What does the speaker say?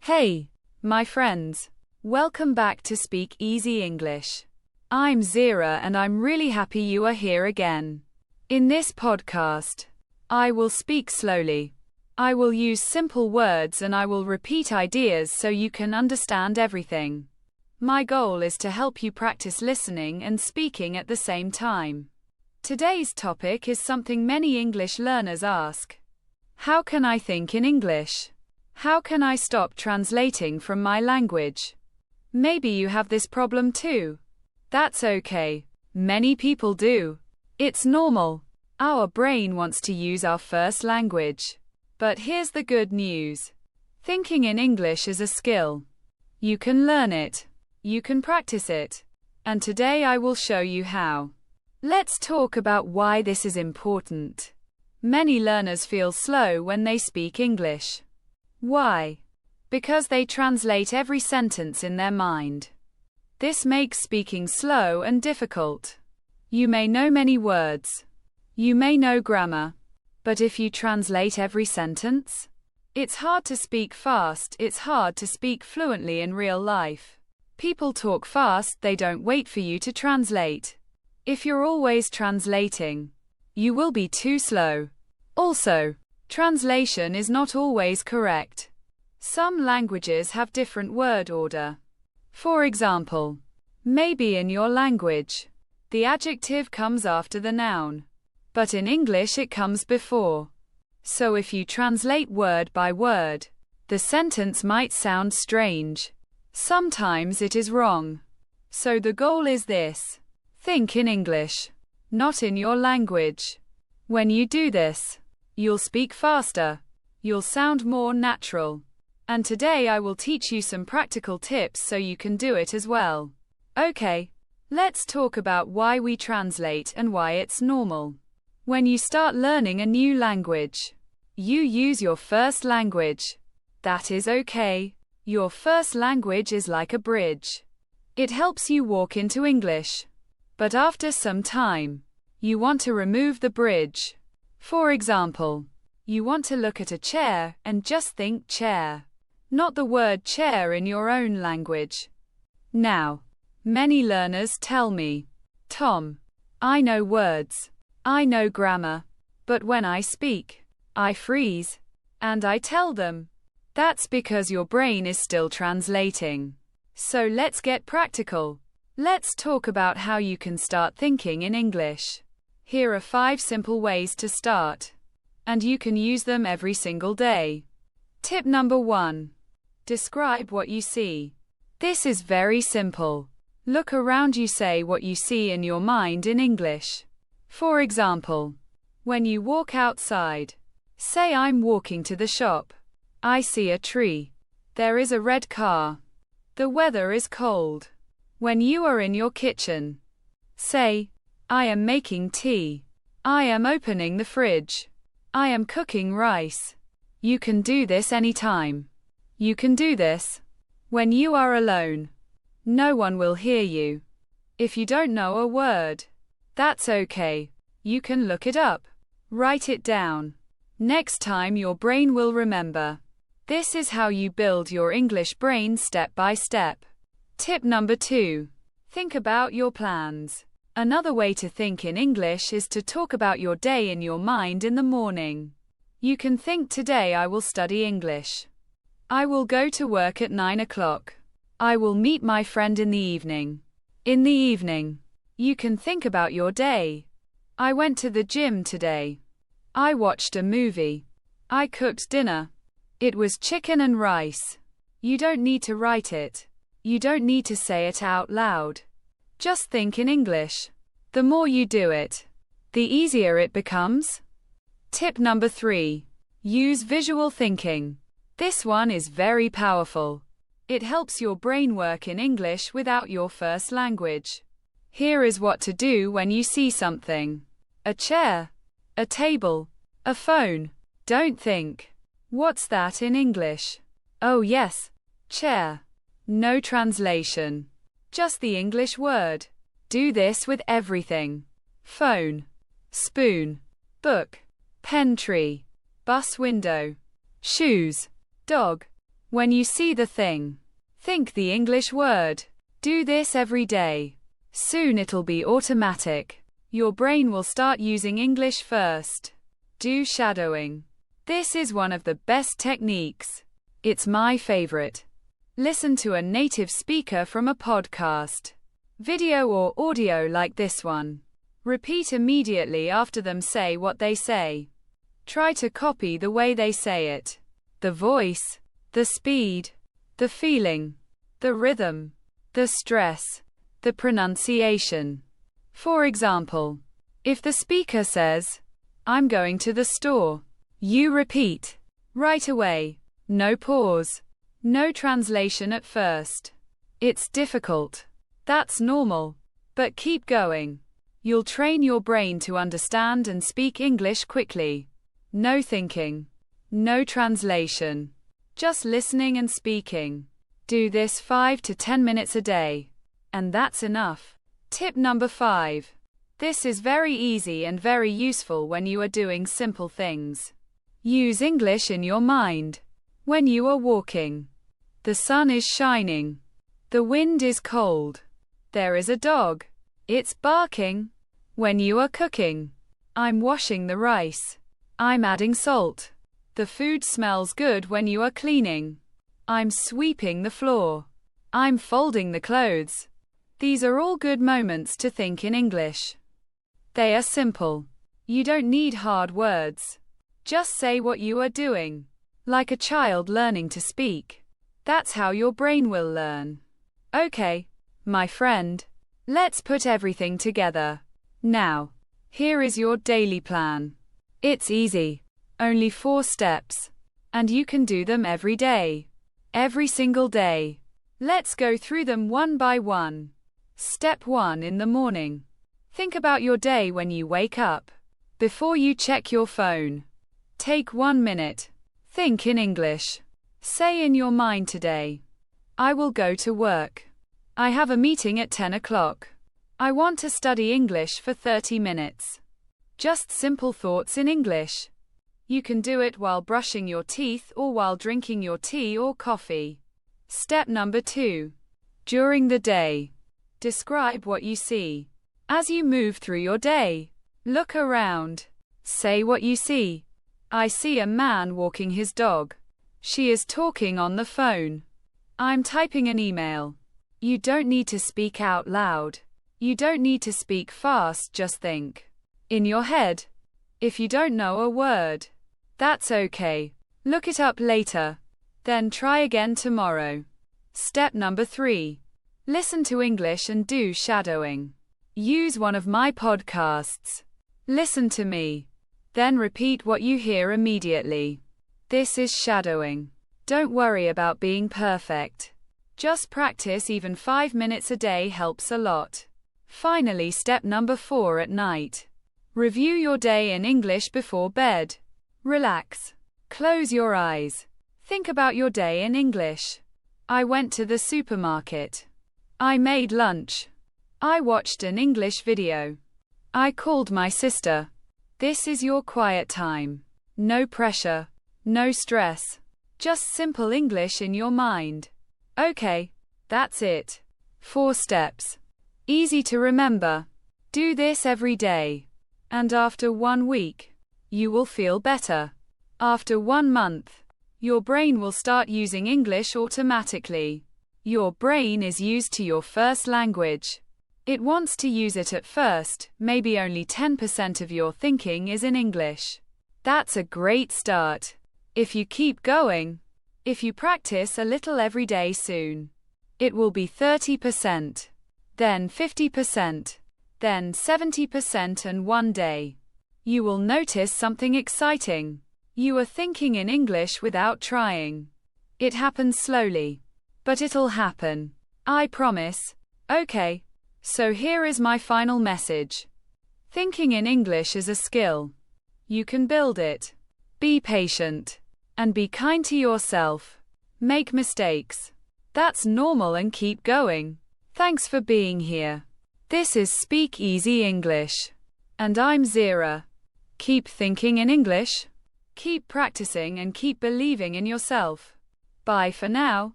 Hey, my friends. Welcome back to Speak Easy English. I'm Zira and I'm really happy you are here again. In this podcast, I will speak slowly. I will use simple words and I will repeat ideas so you can understand everything. My goal is to help you practice listening and speaking at the same time. Today's topic is something many English learners ask. How can I think in English? How can I stop translating from my language? Maybe you have this problem too. That's okay. Many people do. It's normal. Our brain wants to use our first language. But here's the good news. Thinking in English is a skill. You can learn it. You can practice it. And today I will show you how. Let's talk about why this is important. Many learners feel slow when they speak English. Why? Because they translate every sentence in their mind. This makes speaking slow and difficult. You may know many words. You may know grammar. But if you translate every sentence, it's hard to speak fast, it's hard to speak fluently in real life. People talk fast, they don't wait for you to translate. If you're always translating, you will be too slow. Also, translation is not always correct. Some languages have different word order. For example, maybe in your language, the adjective comes after the noun. But in English it comes before. So if you translate word by word, the sentence might sound strange. Sometimes it is wrong. So the goal is this. Think in English, not in your language. When you do this, you'll speak faster. You'll sound more natural. And today I will teach you some practical tips so you can do it as well. Okay, let's talk about why we translate and why it's normal. When you start learning a new language, you use your first language. That is okay. Your first language is like a bridge. It helps you walk into English. But after some time, you want to remove the bridge. For example, you want to look at a chair and just think chair, not the word chair in your own language. Now, many learners tell me, Tom, I know words, I know grammar, but when I speak, I freeze. And I tell them, that's because your brain is still translating. So let's get practical. Let's talk about how you can start thinking in English. Here are 5 simple ways to start. And you can use them every single day. Tip number 1. Describe what you see. This is very simple. Look around you, say what you see in your mind in English. For example, when you walk outside, say I'm walking to the shop. I see a tree. There is a red car. The weather is cold. When you are in your kitchen, say, I am making tea. I am opening the fridge. I am cooking rice. You can do this anytime. You can do this when you are alone. No one will hear you. If you don't know a word, that's okay. You can look it up. Write it down. Next time your brain will remember. This is how you build your English brain step by step. Tip number 2. Think about your plans. Another way to think in English is to talk about your day in your mind in the morning. You can think, today I will study English. I will go to work at 9 o'clock. I will meet my friend in the evening. In the evening, you can think about your day. I went to the gym today. I watched a movie. I cooked dinner. It was chicken and rice. You don't need to write it. You don't need to say it out loud. Just think in English. The more you do it, the easier it becomes. Tip number 3. Use visual thinking. This one is very powerful. It helps your brain work in English without your first language. Here is what to do when you see something. A chair, a table, a phone. Don't think, what's that in English? Oh yes, chair. No translation. Just the English word. Do this with everything. Phone, spoon, book, pen tree, bus window, shoes, dog. When you see the thing, think the English word. Do this every day. Soon it'll be automatic. Your brain will start using English first. Do shadowing. This is one of the best techniques. It's my favorite. Listen to a native speaker from a podcast, video or audio like this one. Repeat immediately after them. Say what they say. Try to copy the way they say it. The voice, the speed, the feeling, the rhythm, the stress, the pronunciation. For example, if the speaker says, "I'm going to the store," you repeat right away. No pause. No translation at first. It's difficult. That's normal. But keep going. You'll train your brain to understand and speak English quickly. No thinking. No translation. Just listening and speaking. Do this 5 to 10 minutes a day. And that's enough. Tip number 5. This is very easy and very useful when you are doing simple things. Use English in your mind. When you are walking, the sun is shining. The wind is cold. There is a dog. It's barking. When you are cooking, I'm washing the rice. I'm adding salt. The food smells good when you are cleaning. I'm sweeping the floor. I'm folding the clothes. These are all good moments to think in English. They are simple. You don't need hard words. Just say what you are doing. Like a child learning to speak. That's how your brain will learn. Okay, my friend. Let's put everything together. Now, here is your daily plan. It's easy. Only 4 steps. And you can do them every day. Every single day. Let's go through them one by one. Step 1 in the morning. Think about your day when you wake up. Before you check your phone. Take 1 minute. Think in English. Say in your mind today. I will go to work. I have a meeting at 10 o'clock. I want to study English for 30 minutes. Just simple thoughts in English. You can do it while brushing your teeth or while drinking your tea or coffee. Step number 2. During the day. Describe what you see. As you move through your day, look around. Say what you see. I see a man walking his dog. She is talking on the phone. I'm typing an email. You don't need to speak out loud. You don't need to speak fast, just think. In your head. If you don't know a word, that's okay. Look it up later. Then try again tomorrow. Step number 3. Listen to English and do shadowing. Use one of my podcasts. Listen to me. Then repeat what you hear immediately. This is shadowing. Don't worry about being perfect. Just practice. Even 5 minutes a day helps a lot. Finally, step number 4 at night. Review your day in English before bed. Relax. Close your eyes. Think about your day in English. I went to the supermarket. I made lunch. I watched an English video. I called my sister. This is your quiet time. No pressure. No stress. Just simple English in your mind. Okay, that's it. 4 steps. Easy to remember. Do this every day. And after 1 week, you will feel better. After 1 month, your brain will start using English automatically. Your brain is used to your first language. It wants to use it at first, maybe only 10% of your thinking is in English. That's a great start. If you keep going, if you practice a little every day soon, it will be 30%, then 50%, then 70%, and one day, you will notice something exciting. You are thinking in English without trying. It happens slowly, but it'll happen. I promise. Okay. So here is my final message. Thinking in English is a skill. You can build it. Be patient. And be kind to yourself. Make mistakes. That's normal, and keep going. Thanks for being here. This is Speak Easy English. And I'm Zira. Keep thinking in English. Keep practicing and keep believing in yourself. Bye for now.